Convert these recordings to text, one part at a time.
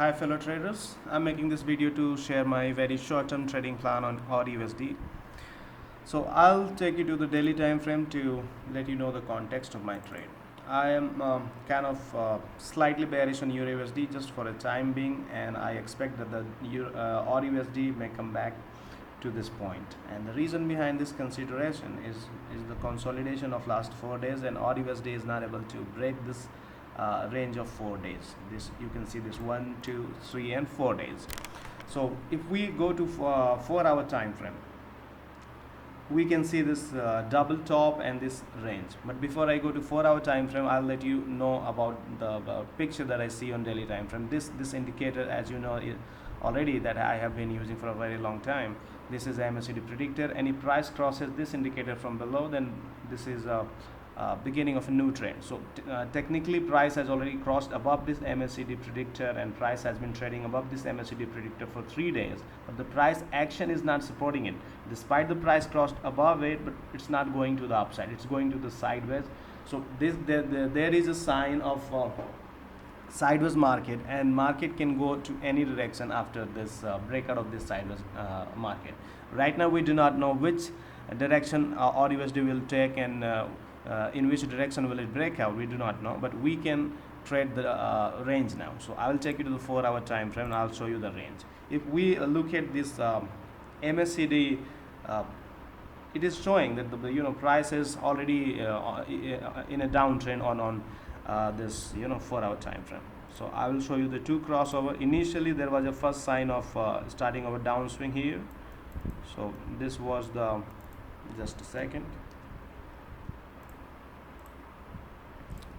Hi fellow traders, I'm making this video to share my very short-term trading plan on AUD USD. So I'll take you to the daily time frame to let you know the context of my trade. I am kind of slightly bearish on Euro USD just for a time being, and I expect that the AUD USD may come back to this point. And the reason behind this consideration is the consolidation of last 4 days, and AUD USD is not able to break this range of 4 days. This you can see this 1, 2, 3 and 4 days. So if we go to 4-hour time frame, we can see this double top and this range. But before I go to 4-hour time frame, I'll let you know about the picture that I see on daily time frame. This indicator, as you know already, that I have been using for a very long time. This is MACD predictor. Any price crosses this indicator from below, then this is a beginning of a new trend. So technically price has already crossed above this MACD predictor, and price has been trading above this MACD predictor for 3 days, but the price action is not supporting it. Despite the price crossed above it, but it's not going to the upside, it's going to the sideways. So there is a sign of sideways market, and market can go to any direction after this breakout of this sideways market. Right now we do not know which direction AUD USD will take, and in which direction will it break out, we do not know, but we can trade the range now. So I will take you to the 4-hour time frame and I'll show you the range. If we look at this MACD, it is showing that the price is already in a downtrend on this 4-hour time frame. So I will show you the two crossover. Initially there was a first sign of starting our downswing here. So this was the, just a second,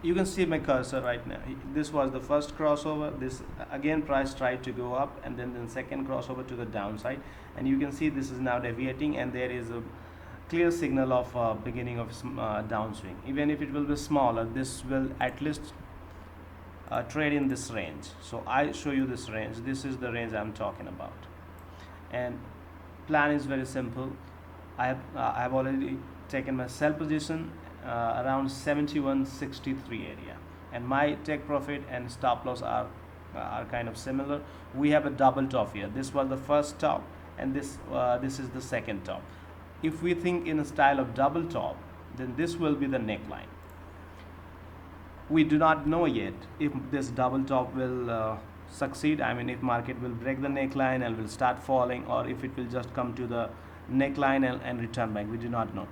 you can see my cursor right now. This was the first crossover. This again price tried to go up, and then second crossover to the downside, and you can see this is now deviating, and there is a clear signal of beginning of downswing. Even if it will be smaller, this will at least trade in this range. So I show you this range. This is the range I'm talking about, and plan is very simple. I have already taken my sell position around 71.63 area, and my take profit and stop loss are kind of similar. We have a double top here. This was the first top, and this is the second top. If we think in a style of double top, then this will be the neckline. We do not know yet if this double top will succeed. I mean, if market will break the neckline and will start falling, or if it will just come to the neckline and return back, we do not know.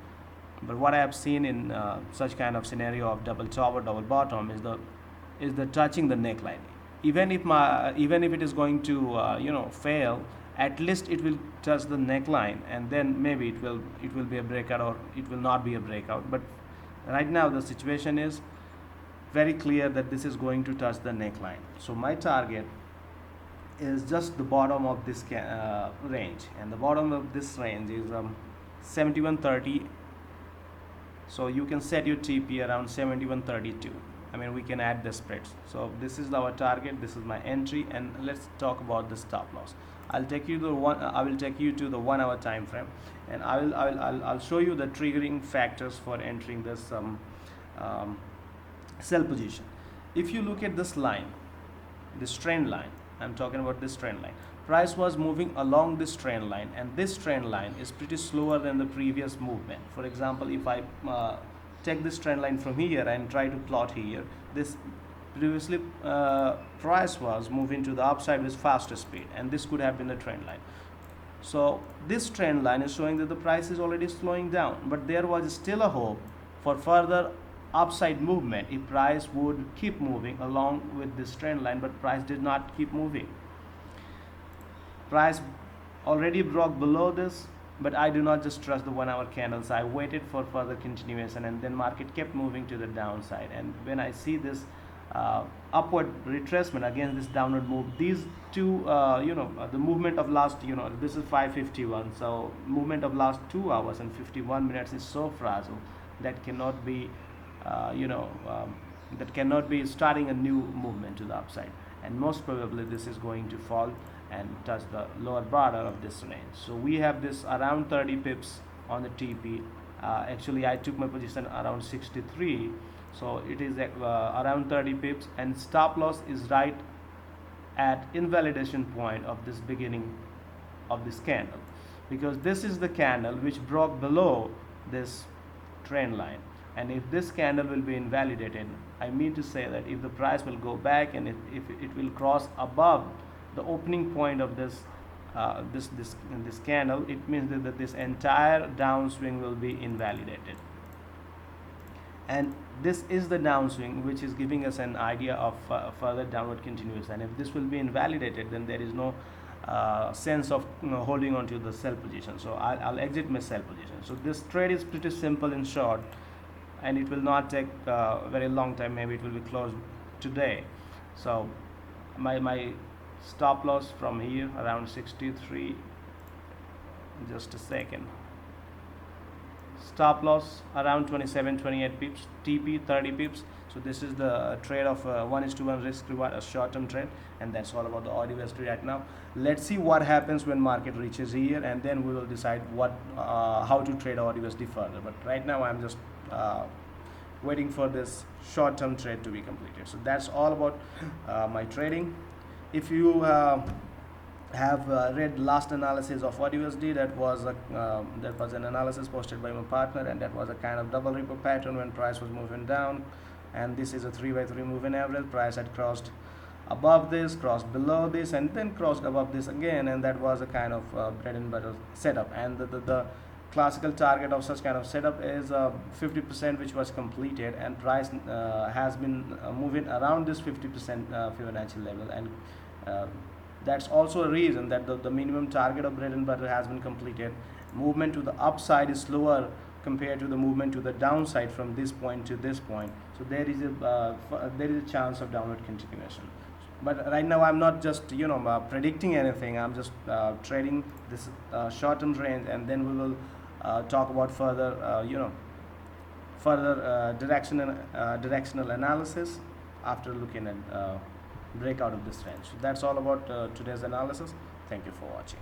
But what I have seen in such kind of scenario of double top or double bottom is the touching the neckline. Even if it is going to fail, at least it will touch the neckline, and then maybe it will be a breakout, or it will not be a breakout. But right now the situation is very clear that this is going to touch the neckline. So my target is just the bottom of this range, and the bottom of this range is 71.30. So you can set your TP around 71.32. I mean, we can add the spreads. So this is our target, this is my entry, and let's talk about the stop loss. I will take you to the 1-hour time frame, and I'll show you the triggering factors for entering this sell position. If you look at this line, this trend line, I'm talking about this trend line. Price was moving along this trend line, and this trend line is pretty slower than the previous movement. For example, if I take this trend line from here and try to plot here, this previously price was moving to the upside with faster speed, and this could have been the trend line. So this trend line is showing that the price is already slowing down, but there was still a hope for further upside movement if price would keep moving along with this trend line, but price did not keep moving. Price already broke below this, but I do not just trust the 1-hour candles. I waited for further continuation, and then market kept moving to the downside. And when I see this upward retracement against this downward move, these two the movement of last this is 5:51, so movement of last 2 hours and 51 minutes is so fragile that cannot be that cannot be starting a new movement to the upside, and most probably this is going to fall and touch the lower border of this range. So we have this around 30 pips on the TP. Actually I took my position around 63, so it is around 30 pips, and stop loss is right at invalidation point of this beginning of this candle, because this is the candle which broke below this trend line. And if this candle will be invalidated, I mean to say that if the price will go back and if it will cross above the opening point of this candle, it means that this entire downswing will be invalidated. And this is the downswing which is giving us an idea of further downward continuous. And if this will be invalidated, then there is no sense of holding on to the sell position. So I'll exit my sell position. So this trade is pretty simple in short, and it will not take very long time. Maybe it will be closed today. So my stop loss from here around 63, just a second, stop loss around 27-28 pips, TP 30 pips. So this is the trade of 1:1 risk reward, a short term trade. And that's all about the AUD USD right now. Let's see what happens when market reaches here, and then we will decide what how to trade AUD USD further. But right now I'm just waiting for this short term trade to be completed. So that's all about my trading. If you have read last analysis of AUD USD, that was an analysis posted by my partner, and that was a kind of double repo pattern when price was moving down. And this is a 3x3 moving average. Price had crossed above this, crossed below this, and then crossed above this again, and that was a kind of bread and butter setup. And the classical target of such kind of setup is 50%, which was completed, and price has been moving around this 50% Fibonacci level. And that's also a reason that the minimum target of bread and butter has been completed. Movement to the upside is slower compared to the movement to the downside from this point to this point. So there is a chance of downward continuation. But right now I'm not just predicting anything. I'm just trading this short-term range, and then we will talk about further directional analysis after looking at breakout of this range. So that's all about today's analysis. Thank you for watching.